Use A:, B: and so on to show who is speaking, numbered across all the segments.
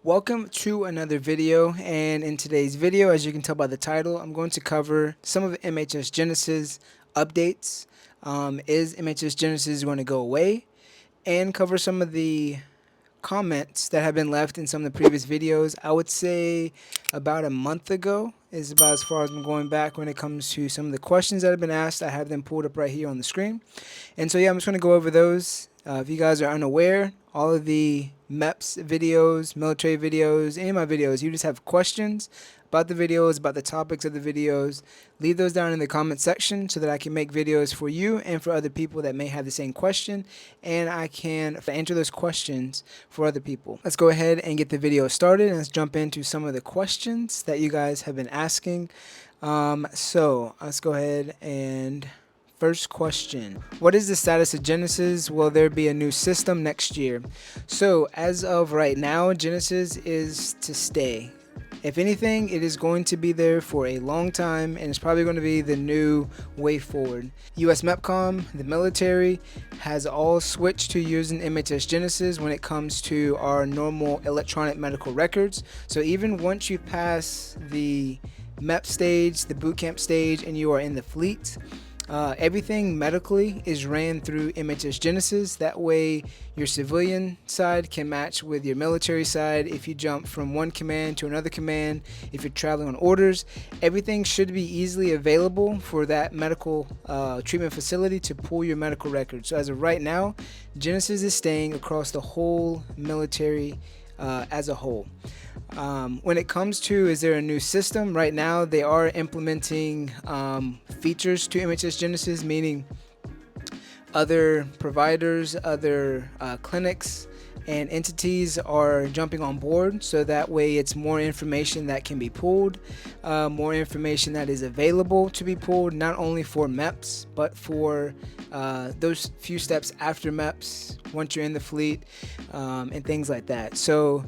A: Welcome to another video, and in today's video, as you can tell by the title, I'm going to cover some of MHS Genesis updates. Is MHS Genesis going to go away? And cover some of the comments that have been left in some of the previous videos. I would say about a month ago is about as far as I'm going back when it comes to some of the questions that have been asked. I have them pulled up right here on the screen. And so yeah, I'm just going to go over those. If you guys are unaware, all of the MEPS videos, military videos, any of my videos, you just have questions about the videos, about the topics of the videos, leave those down in the comment section so that I can make videos for you and for other people that may have the same question, and I can answer those questions for other people. Let's go ahead and get the video started, and let's jump into some of the questions that you guys have been asking. So let's go ahead and first question. What is the status of Genesis? Will there be a new system next year? So as of right now, Genesis is to stay. If anything, it is going to be there for a long time, and it's probably going to be the new way forward. US MEPCOM, the military, has all switched to using MHS Genesis when it comes to our normal electronic medical records. So even once you pass the MEP stage, the boot camp stage, and you are in the fleet, everything medically is ran through MHS Genesis. That way your civilian side can match with your military side. If you jump from one command to another command, if you're traveling on orders, everything should be easily available for that medical treatment facility to pull your medical records. So as of right now, Genesis is staying across the whole military as a whole. When it comes to is there a new system, right now they are implementing features to MHS Genesis, meaning other providers, other clinics and entities are jumping on board, so that way it's more information that can be pulled, more information that is available to be pulled, not only for MEPS but for those few steps after MEPS once you're in the fleet, and things like that. So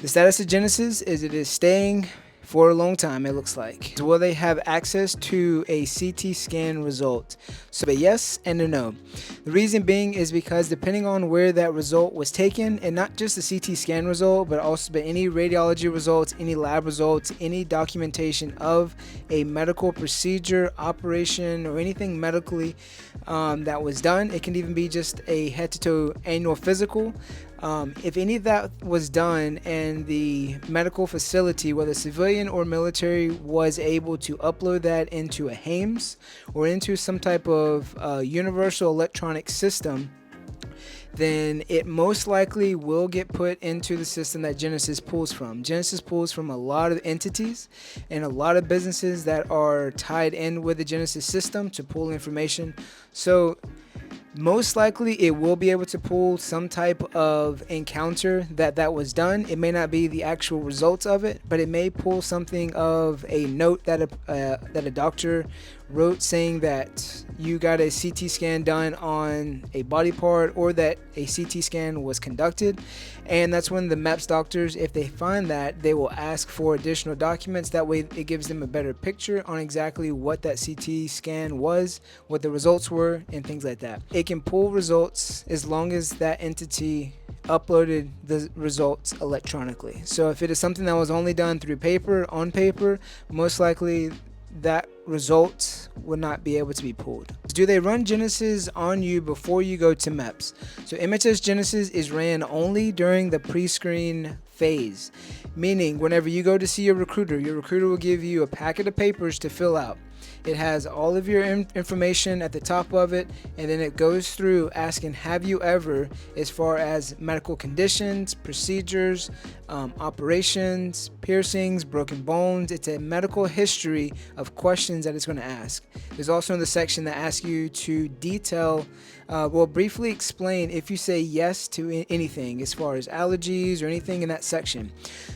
A: the status of Genesis is it is staying for a long time, it looks like. Will they have access to a CT scan result? So a yes and a no. The reason being is because depending on where that result was taken, and not just the CT scan result, but also any radiology results, any lab results, any documentation of a medical procedure, operation, or anything medically that was done. It can even be just a head-to-toe annual physical. If any of that was done and the medical facility, whether civilian or military, was able to upload that into a HAMS or into some type of universal electronic system, then it most likely will get put into the system that Genesis pulls from. Genesis pulls from a lot of entities and a lot of businesses that are tied in with the Genesis system to pull information. So most likely it will be able to pull some type of encounter that was done. It may not be the actual results of it, but it may pull something of a note that a doctor wrote saying that you got a CT scan done on a body part, or that a CT scan was conducted. And that's when the MEPS doctors, if they find that, they will ask for additional documents. That way it gives them a better picture on exactly what that CT scan was, what the results were, and things like that. It can pull results as long as that entity uploaded the results electronically. So if it is something that was only done through paper, on paper, most likely that result would not be able to be pulled. Do they run Genesis on you before you go to MEPS? So MHS Genesis is ran only during the pre-screen phase, meaning whenever you go to see your recruiter will give you a packet of papers to fill out. It has all of your information at the top of it, and then it goes through asking, have you ever, as far as medical conditions, procedures, operations, piercings, broken bones. It's a medical history of questions that it's going to ask. There's also in the section that asks you to detail, briefly explain if you say yes to anything as far as allergies or anything in that section.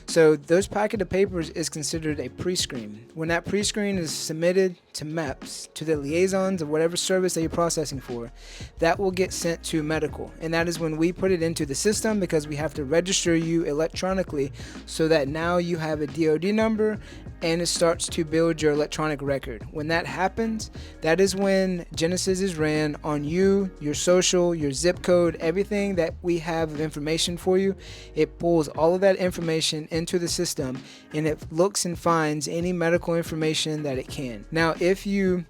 A: So those packet of papers is considered a pre-screen. When that pre-screen is submitted to MEPS, to the liaisons of whatever service that you're processing for, that will get sent to medical, and that is when we put it into the system, because we have to register you electronically so that now you have a DoD number and it starts to build your electronic record. When that happens, that is when Genesis is ran on you, your social, your zip code, everything that we have of information for you. It pulls all of that information into the system, and it looks and finds any medical information that it can. Now, if you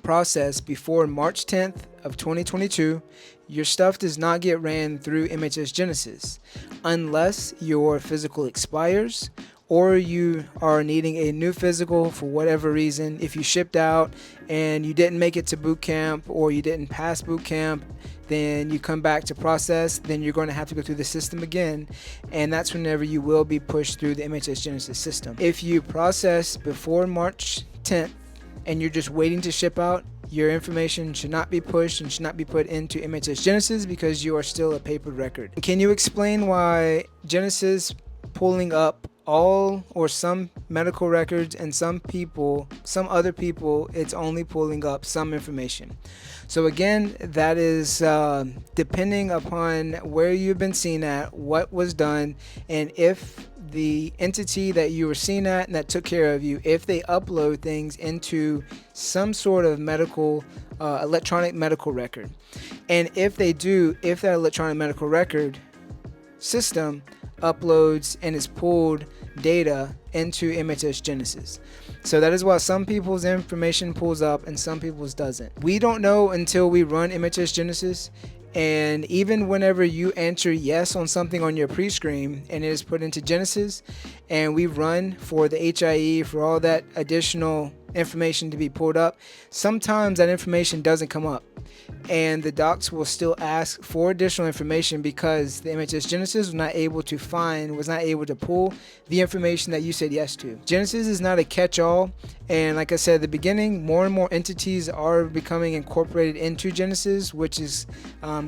A: process before March 10th of 2022, your stuff does not get ran through MHS Genesis unless your physical expires or you are needing a new physical for whatever reason. If you shipped out and you didn't make it to boot camp or you didn't pass boot camp, then you come back to process, then you're going to have to go through the system again, and that's whenever you will be pushed through the MHS Genesis system. If you process before March 10th and you're just waiting to ship out, your information should not be pushed and should not be put into MHS Genesis because you are still a papered record. Can you explain why Genesis pulling up all or some medical records and some other people, it's only pulling up some information? So again, that is depending upon where you've been seen at, what was done, and if the entity that you were seen at and that took care of you, if they upload things into some sort of medical electronic medical record. And if they do, if that electronic medical record system uploads and is pulled data into MHS Genesis. So that is why some people's information pulls up and some people's doesn't. We don't know until we run MHS Genesis. And even whenever you answer yes on something on your pre-screen and it is put into Genesis and we run for the HIE, for all that additional information to be pulled up, sometimes that information doesn't come up and the docs will still ask for additional information because the MHS Genesis was not able to pull the information that you said yes to. Genesis is not a catch-all, and like I said at the beginning, more and more entities are becoming incorporated into Genesis, which is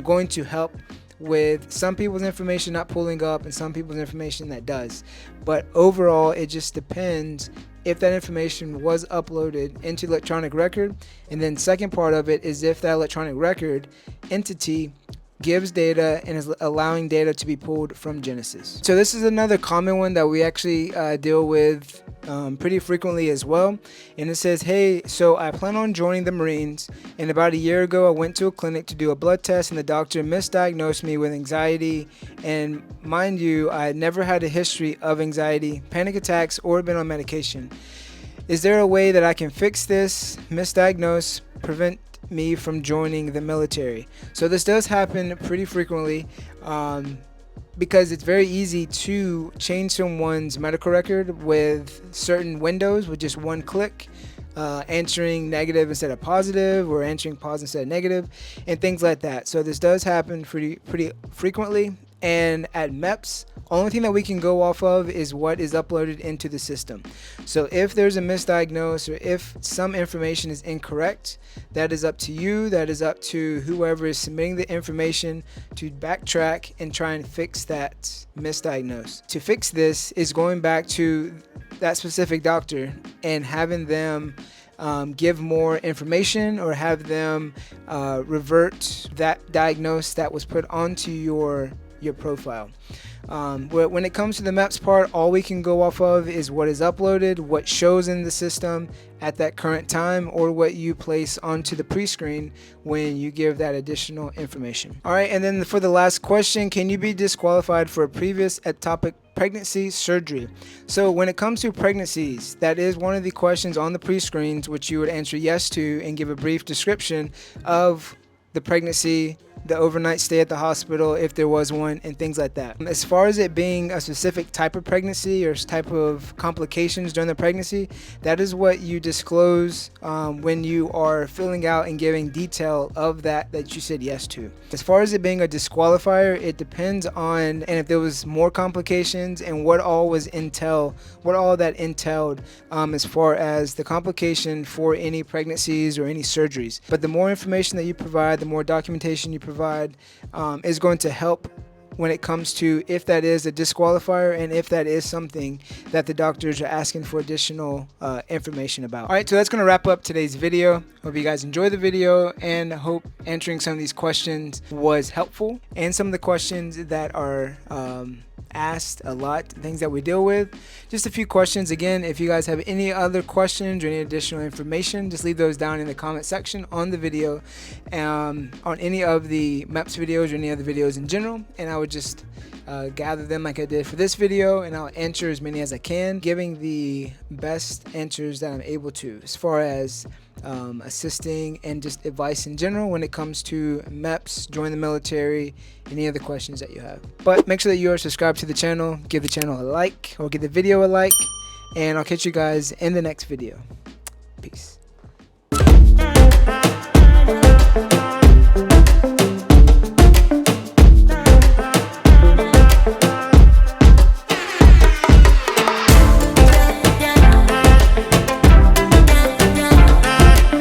A: going to help with some people's information not pulling up and some people's information that does. But overall, it just depends if that information was uploaded into electronic record. And then second part of it is if that electronic record entity gives data and is allowing data to be pulled from Genesis. So this is another common one that we actually deal with pretty frequently as well. And it says, hey, so I plan on joining the Marines, and about a year ago I went to a clinic to do a blood test and the doctor misdiagnosed me with anxiety. And mind you, I had never had a history of anxiety, panic attacks, or been on medication. Is there a way that I can fix this misdiagnosis, prevent me from joining the military? So this does happen pretty frequently because it's very easy to change someone's medical record with certain windows with just one click, answering negative instead of positive or answering positive instead of negative and things like that. So this does happen pretty frequently, and at MEPS, only thing that we can go off of is what is uploaded into the system. So if there's a misdiagnosis or if some information is incorrect, that is up to you, that is up to whoever is submitting the information to backtrack and try and fix that misdiagnosis. To fix this is going back to that specific doctor and having them give more information or have them revert that diagnosis that was put onto your profile. When it comes to the MEPS part, all we can go off of is what is uploaded, what shows in the system at that current time, or what you place onto the pre-screen when you give that additional information. Alright, and then for the last question, can you be disqualified for a previous ectopic pregnancy surgery? So when it comes to pregnancies, that is one of the questions on the pre-screens which you would answer yes to and give a brief description of the pregnancy, the overnight stay at the hospital if there was one, and things like that. As far as it being a specific type of pregnancy or type of complications during the pregnancy, that is what you disclose when you are filling out and giving detail of that you said yes to. As far as it being a disqualifier, it depends on and if there was more complications and what all that entailed as far as the complication for any pregnancies or any surgeries. But the more information that you provide, the more documentation you provide is going to help when it comes to if that is a disqualifier and if that is something that the doctors are asking for additional information about. Alright, so that's going to wrap up today's video. Hope you guys enjoyed the video and hope answering some of these questions was helpful, and some of the questions that are asked a lot, things that we deal with. Just a few questions. Again, if you guys have any other questions or any additional information, just leave those down in the comment section on the video, on any of the MEPS videos or any other videos in general, and I would just gather them like I did for this video, and I'll answer as many as I can, giving the best answers that I'm able to as far as assisting and just advice in general when it comes to MEPS, join the military, any other questions that you have. But make sure that you are subscribed to the channel, give the channel a like, or give the video a like, and I'll catch you guys in the next video. Peace.